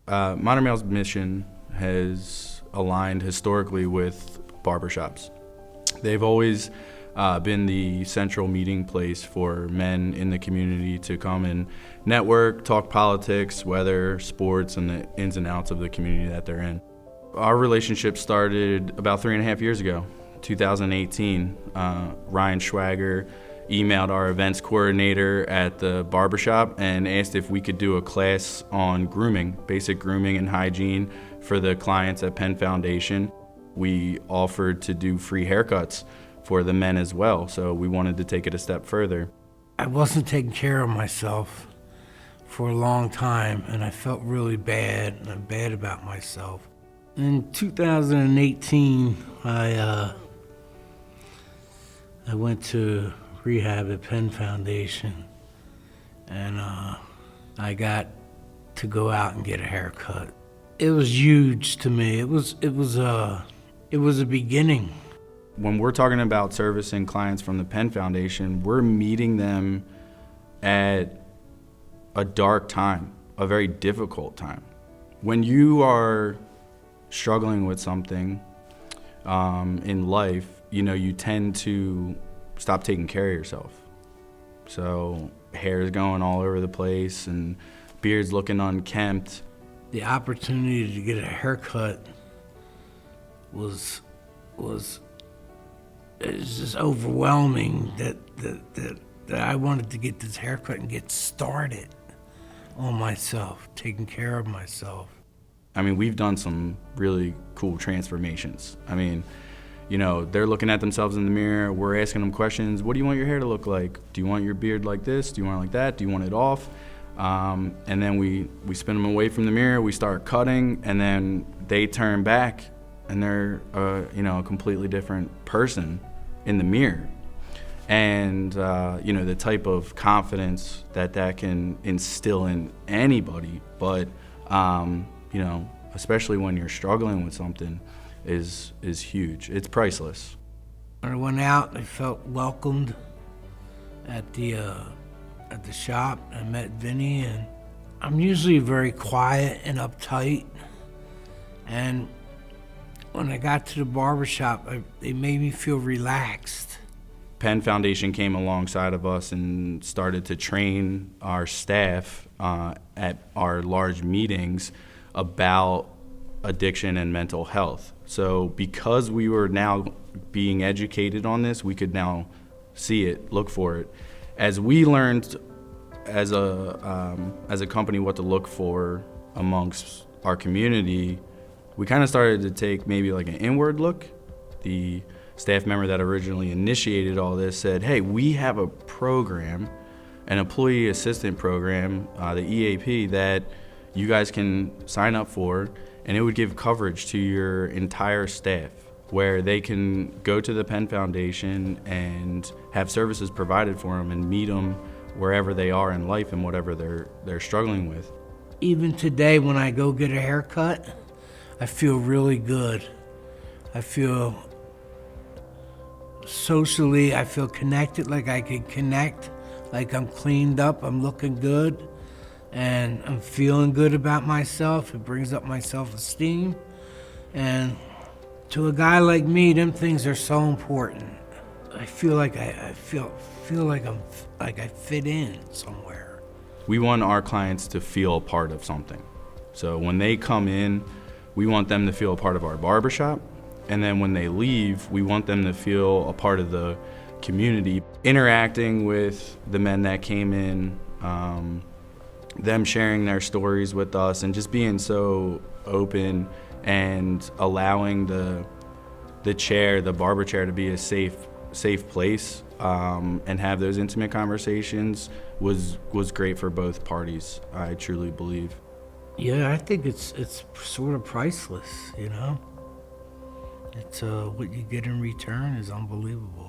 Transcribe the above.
Modern Male's mission has aligned historically with barbershops. They've always been the central meeting place for men in the community to come and network, talk politics, weather, sports, and the ins and outs of the community that they're in. Our relationship started about 3.5 years ago, 2018. Ryan Schwager emailed our events coordinator at the barbershop and asked if we could do a class on grooming, basic grooming and hygiene for the clients at Penn Foundation. We offered to do free haircuts for the men as well, so we wanted to take it a step further. I wasn't taking care of myself for a long time, and I felt really bad, and I'm bad about myself. In 2018, I went to rehab at Penn Foundation, and I got to go out and get a haircut. It was huge to me. It was a beginning. When we're talking about servicing clients from the Penn Foundation, we're meeting them at a dark time, a very difficult time. When you are struggling with something in life, you tend to stop taking care of yourself. So hair's going all over the place and beard's looking unkempt. The opportunity to get a haircut was just overwhelming that I wanted to get this haircut and get started on myself, taking care of myself. I mean, we've done some really cool transformations. I mean, they're looking at themselves in the mirror. We're asking them questions. What do you want your hair to look like? Do you want your beard like this? Do you want it like that? Do you want it off? And then we spin them away from the mirror. We start cutting, and then they turn back, and they're a completely different person in the mirror. And the type of confidence that can instill in anybody, but especially when you're struggling with something, is huge. It's priceless. When I went out, I felt welcomed at the shop. I met Vinny, and I'm usually very quiet and uptight. And when I got to the barbershop, they made me feel relaxed. Penn Foundation came alongside of us and started to train our staff at our large meetings about addiction and mental health. So because we were now being educated on this, we could now see it, look for it. As we learned as a company what to look for amongst our community, we kind of started to take maybe like an inward look. The staff member that originally initiated all this said, hey, we have a program, an employee assistant program, the EAP, that you guys can sign up for, and it would give coverage to your entire staff, where they can go to the Penn Foundation and have services provided for them and meet them wherever they are in life and whatever they're struggling with. Even today, when I go get a haircut, I feel really good. I feel socially, I feel connected, like I can connect, like I'm cleaned up, I'm looking good, and I'm feeling good about myself. It brings up my self-esteem. And to a guy like me, them things are so important. I feel like I feel like I fit in somewhere. We want our clients to feel a part of something. So when they come in, we want them to feel a part of our barbershop. And then when they leave, we want them to feel a part of the community. Interacting with the men that came in, them sharing their stories with us, and just being so open and allowing the barber chair to be a safe place and have those intimate conversations was great for both parties, I truly believe. Yeah, I think it's sort of priceless, It's what you get in return is unbelievable.